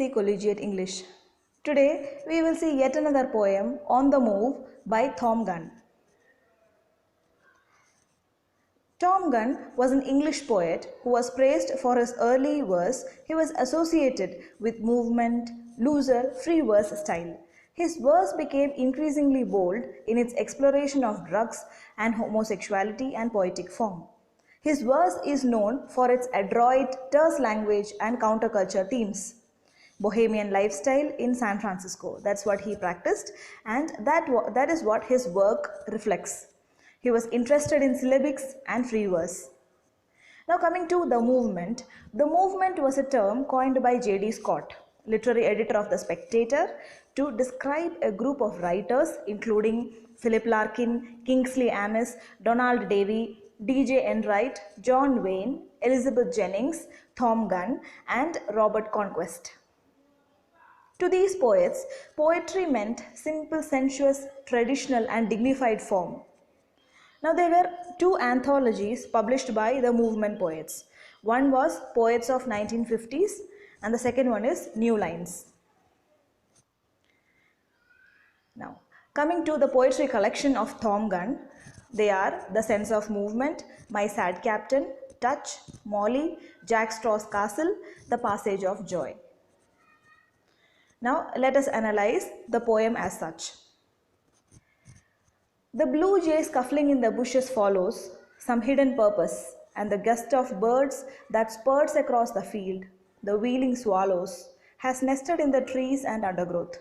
Collegiate English. Today we will see yet another poem, On the Move by Tom Gunn. Tom Gunn was an English poet who was praised for his early verse. He was associated with movement, looser, free verse style. His verse became increasingly bold in its exploration of drugs and homosexuality and poetic form. His verse is known for its adroit, terse language and counterculture themes. Bohemian lifestyle in San Francisco, that's what he practiced, and that is what his work reflects. He was interested in syllabics and free verse. Now coming to the movement was a term coined by J.D. Scott, literary editor of The Spectator, to describe a group of writers including Philip Larkin, Kingsley Amis, Donald Davy, D.J. Enright, John Wayne, Elizabeth Jennings, Tom Gunn, and Robert Conquest. To these poets, poetry meant simple, sensuous, traditional, and dignified form. Now there were two anthologies published by the movement poets. One was Poets of 1950s and the second one is New Lines. Now coming to the poetry collection of Tom Gunn, they are The Sense of Movement, My Sad Captain, Touch, Molly, Jack Straw's Castle, The Passage of Joy. Now let us analyze the poem as such. The blue jay scuffling in the bushes follows some hidden purpose, and the gust of birds that spurts across the field, the wheeling swallows, has nested in the trees and undergrowth.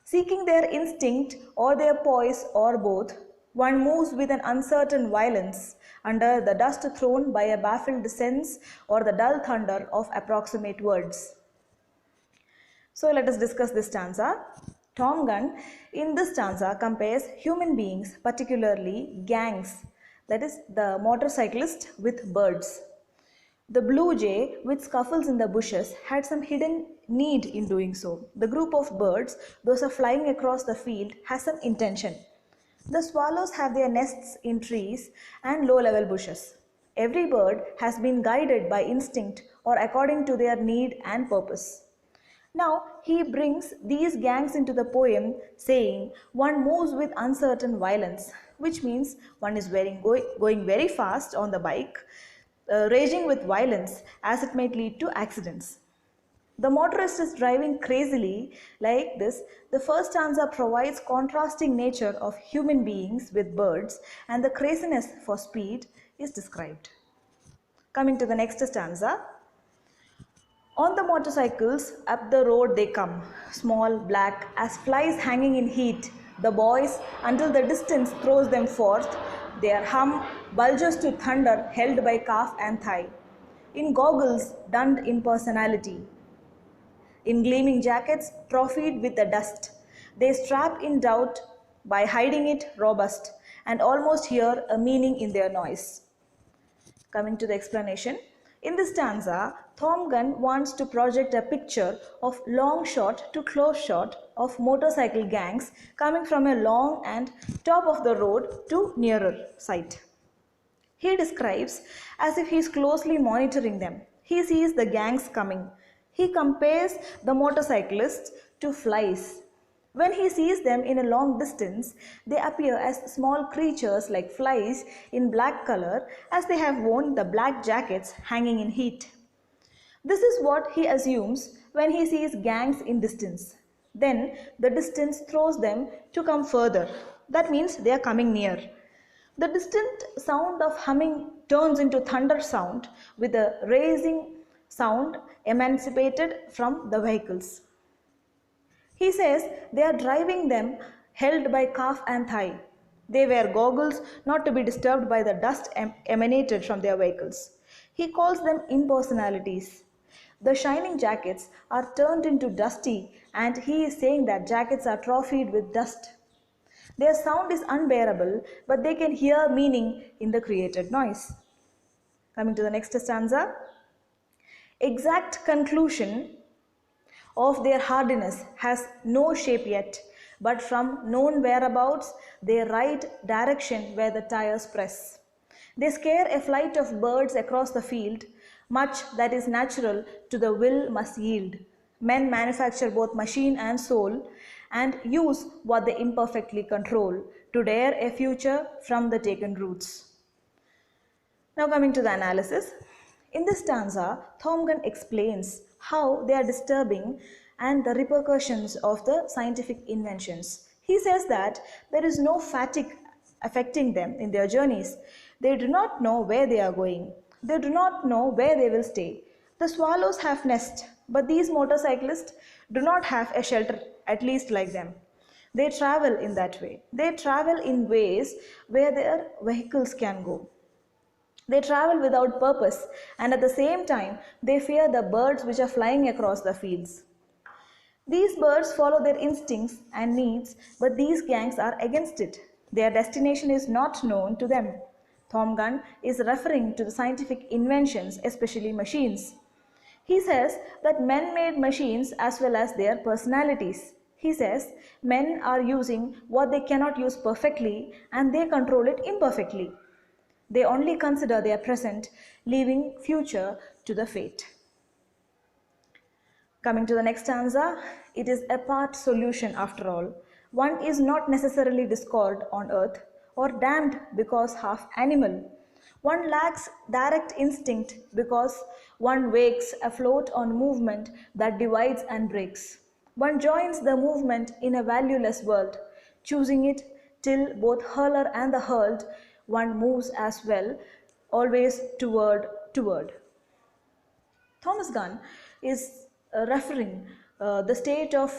Seeking their instinct or their poise or both, one moves with an uncertain violence under the dust thrown by a baffled sense or the dull thunder of approximate words. So let us discuss this stanza. Tom Gunn in this stanza compares human beings, particularly gangs, that is the motorcyclist, with birds. The blue jay, which scuffles in the bushes, had some hidden need in doing so. The group of birds, those are flying across the field, has some intention. The swallows have their nests in trees and low-level bushes. Every bird has been guided by instinct or according to their need and purpose. Now he brings these gangs into the poem saying one moves with uncertain violence, which means one is going very fast on the bike, raging with violence as it might lead to accidents. The motorist is driving crazily like this. The first stanza provides contrasting nature of human beings with birds, and the craziness for speed is described. Coming to the next stanza. On the motorcycles, up the road they come, small, black, as flies hanging in heat, the boys, until the distance throws them forth, their hum bulges to thunder held by calf and thigh. In goggles, dunned in personality. In gleaming jackets, trophied with the dust, they strap in doubt by hiding it robust, and almost hear a meaning in their noise. Coming to the explanation. In this stanza, Tom Gunn wants to project a picture of long shot to close shot of motorcycle gangs coming from a long and top of the road to nearer sight. He describes as if he is closely monitoring them. He sees the gangs coming. He compares the motorcyclists to flies. When he sees them in a long distance, they appear as small creatures like flies in black color, as they have worn the black jackets hanging in heat. This is what he assumes when he sees gangs in distance. Then the distance throws them to come further. That means they are coming near. The distant sound of humming turns into thunder sound with a raising sound emancipated from the vehicles. He says they are driving them held by calf and thigh. They wear goggles not to be disturbed by the dust emanated from their vehicles. He calls them impersonalities. The shining jackets are turned into dusty, and he is saying that jackets are trophied with dust. Their sound is unbearable, but they can hear meaning in the created noise. Coming to the next stanza. Exact conclusion of their hardiness has no shape yet, but from known whereabouts they ride direction where the tires press. They scare a flight of birds across the field. Much that is natural to the will must yield. Men manufacture both machine and soul and use what they imperfectly control to dare a future from the taken roots. Now, coming to the analysis. In this stanza, Thomgen explains how they are disturbing and the repercussions of the scientific inventions. He says that there is no fatigue affecting them in their journeys. They do not know where they are going. They do not know where they will stay. The swallows have nests, but these motorcyclists do not have a shelter, at least like them. They travel in that way. They travel in ways where their vehicles can go. They travel without purpose, and at the same time, they fear the birds which are flying across the fields. These birds follow their instincts and needs, but these gangs are against it. Their destination is not known to them. Thomgun is referring to the scientific inventions, especially machines. He says that men made machines as well as their personalities. He says men are using what they cannot use perfectly and they control it imperfectly. They only consider their present, leaving future to the fate. Coming to the next stanza, it is a part solution after all. One is not necessarily discord on earth or damned because half animal. One lacks direct instinct because one wakes afloat on movement that divides and breaks. One joins the movement in a valueless world, choosing it till both hurler and the hurled, one moves as well, always toward. Thomas Gunn is referring the state of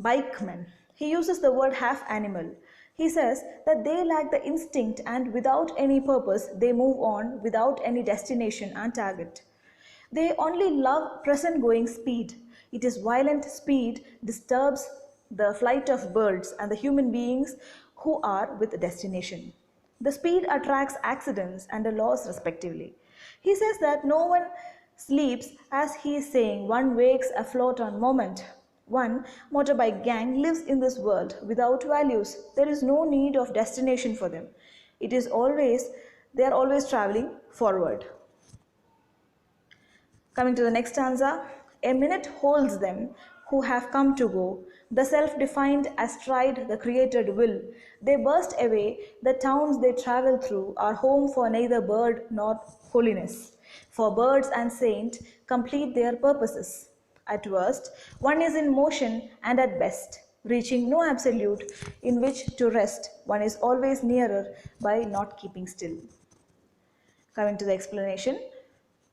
bikemen. He uses the word half animal. He says that they lack the instinct and without any purpose they move on without any destination and target. They only love present going speed. It is violent speed disturbs the flight of birds and the human beings who are with destination. The speed attracts accidents and the loss respectively. He says that no one sleeps as he is saying one wakes afloat on moment. One motorbike gang lives in this world without values. There is no need of destination for them. It is always they are always traveling forward. Coming to the next stanza, a minute holds them who have come to go. The self defined astride the created will. They burst away. The towns they travel through are home for neither bird nor holiness. For birds and saint complete their purposes. At worst, one is in motion and at best, reaching no absolute in which to rest, one is always nearer by not keeping still. Coming to the explanation,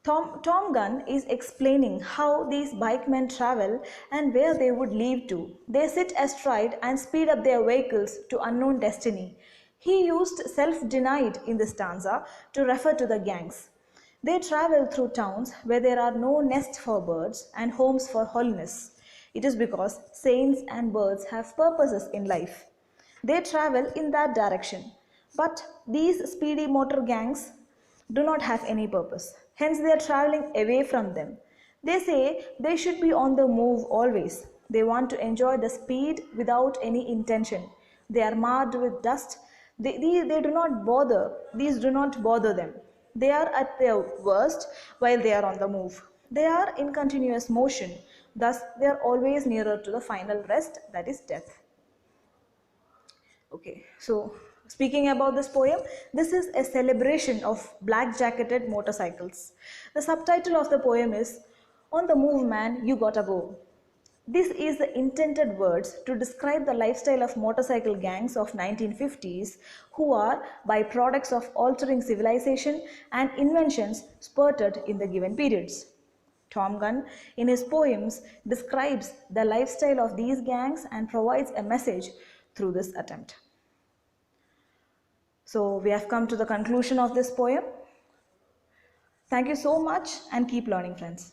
Tom Gunn is explaining how these bikemen travel and where they would leave to. They sit astride and speed up their vehicles to unknown destiny. He used self-denied in this stanza to refer to the gangs. They travel through towns where there are no nests for birds and homes for holiness. It is because saints and birds have purposes in life. They travel in that direction. But these speedy motor gangs do not have any purpose. Hence, they are traveling away from them. They say they should be on the move always. They want to enjoy the speed without any intention. They are marred with dust. They do not bother. These do not bother them. They are at their worst while they are on the move. They are in continuous motion. Thus, they are always nearer to the final rest, that is death. Okay, so speaking about this poem, this is a celebration of black jacketed motorcycles. The subtitle of the poem is On the Move Man, You Gotta Go. This is the intended words to describe the lifestyle of motorcycle gangs of 1950s who are byproducts of altering civilization and inventions spurted in the given periods. Tom Gunn, in his poems, describes the lifestyle of these gangs and provides a message through this attempt. So we have come to the conclusion of this poem. Thank you so much and keep learning, friends.